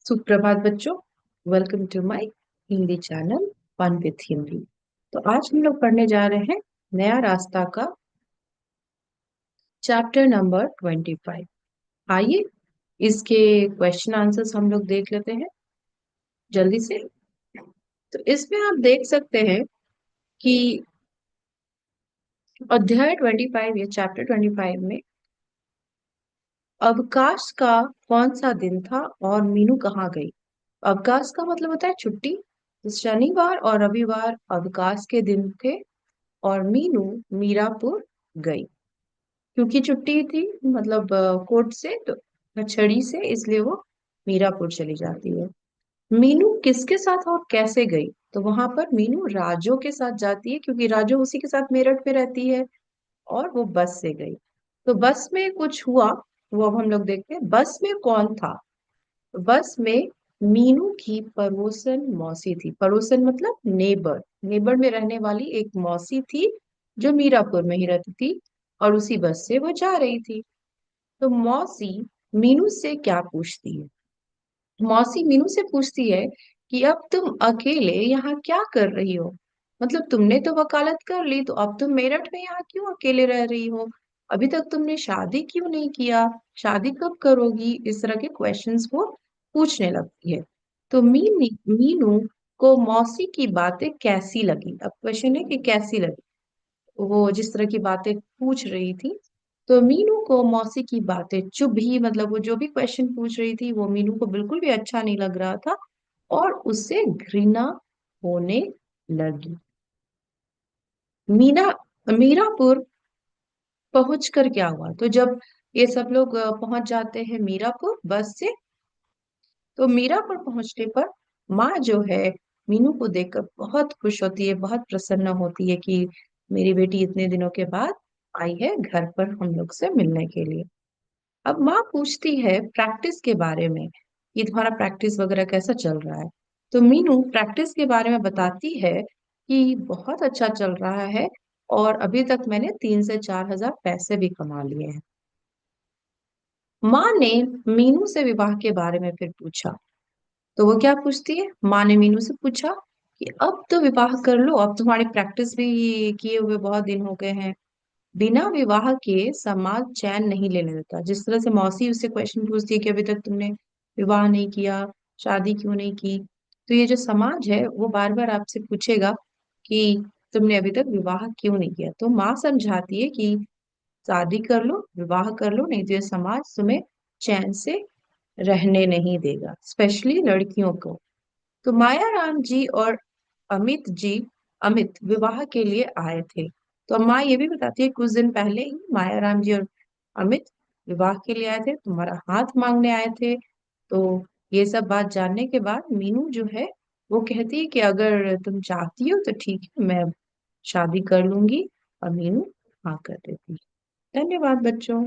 सुप्रभात बच्चों। Welcome to my Hindi channel fun with Hindi. तो आज हम लोग पढ़ने जा रहे हैं नया रास्ता का चैप्टर नंबर 25। आइए इसके क्वेश्चन आंसर्स हम लोग देख लेते हैं जल्दी से। तो इसमें आप देख सकते हैं कि अध्याय 25 या चैप्टर 25 में अवकाश का कौन सा दिन था और मीनू कहाँ गई। अवकाश का मतलब होता है छुट्टी। तो शनिवार और रविवार अवकाश के दिन थे और मीनू मीरापुर गई क्योंकि छुट्टी थी, मतलब कोर्ट से, तो छड़ी से, इसलिए वो मीरापुर चली जाती है। मीनू किसके साथ और कैसे गई? तो वहां पर मीनू राजू के साथ जाती है क्योंकि राजू उसी के साथ मेरठ में रहती है और वो बस से गई। तो बस में कुछ हुआ, वो अब हम लोग देखते हैं। बस में कौन था? बस में मीनू की पड़ोसन मौसी थी। पड़ोसन मतलब नेबर। नेबर में रहने वाली एक मौसी थी जो मीरापुर में ही रहती थी और उसी बस से वो जा रही थी। तो मौसी मीनू से क्या पूछती है? मौसी मीनू से पूछती है कि अब तुम अकेले यहाँ क्या कर रही हो? मतलब तुमने तो वकालत कर ली, तो अब तुम मेरठ में यहाँ क्यों अकेले रह रही हो? अभी तक तुमने शादी क्यों नहीं किया? शादी कब करोगी? इस तरह के क्वेश्चंस वो पूछने लगती है। तो मीनू को मौसी की बातें कैसी लगी? अब क्वेश्चन है कि कैसी लगी वो जिस तरह की बातें पूछ रही थी। तो मीनू को मौसी की बातें चुभ ही, मतलब वो जो भी क्वेश्चन पूछ रही थी वो मीनू को बिल्कुल भी अच्छा नहीं लग रहा था और उससे घृणा होने लगी। मीना मीरापुर पहुंचकर क्या हुआ? तो जब ये सब लोग पहुंच जाते हैं मीरापुर बस से, तो मीरापुर पहुंचने पर माँ जो है मीनू को देखकर बहुत खुश होती है, बहुत प्रसन्न होती है कि मेरी बेटी इतने दिनों के बाद आई है घर पर हम लोग से मिलने के लिए। अब माँ पूछती है प्रैक्टिस के बारे में, ये तुम्हारा प्रैक्टिस वगैरह कैसा चल रहा है? तो मीनू प्रैक्टिस के बारे में बताती है कि बहुत अच्छा चल रहा है और अभी तक मैंने 3 से 4 हजार पैसे भी कमा लिए हैं। माँ ने मीनू से विवाह के बारे में फिर पूछा। तो वो क्या पूछती है? माँ ने मीनू से पूछा कि अब तो विवाह कर लो, अब तुम्हारी प्रैक्टिस भी किए हुए बहुत दिन हो गए हैं। बिना विवाह के समाज चैन नहीं लेने देता। जिस तरह से मौसी उससे क्वेश्चन पूछती है कि अभी तक तुमने विवाह नहीं किया, शादी क्यों नहीं की, तो ये जो समाज है वो बार बार आपसे पूछेगा कि तुमने अभी तक विवाह क्यों नहीं किया। तो माँ समझाती है कि शादी कर लो, विवाह कर लो, नहीं तो ये समाज तुम्हें चैन से रहने नहीं देगा, स्पेशली लड़कियों को। तो माया राम जी और अमित जी अमित विवाह के लिए आए थे। तो माँ ये भी बताती है कुछ दिन पहले ही माया राम जी और अमित विवाह के लिए आए थे, तुम्हारा हाथ मांगने आए थे। तो ये सब बात जानने के बाद मीनू जो है वो कहती है कि अगर तुम चाहती हो तो ठीक है, मैं शादी कर लूंगी। और मीनू हाँ कर देती है। धन्यवाद बच्चों।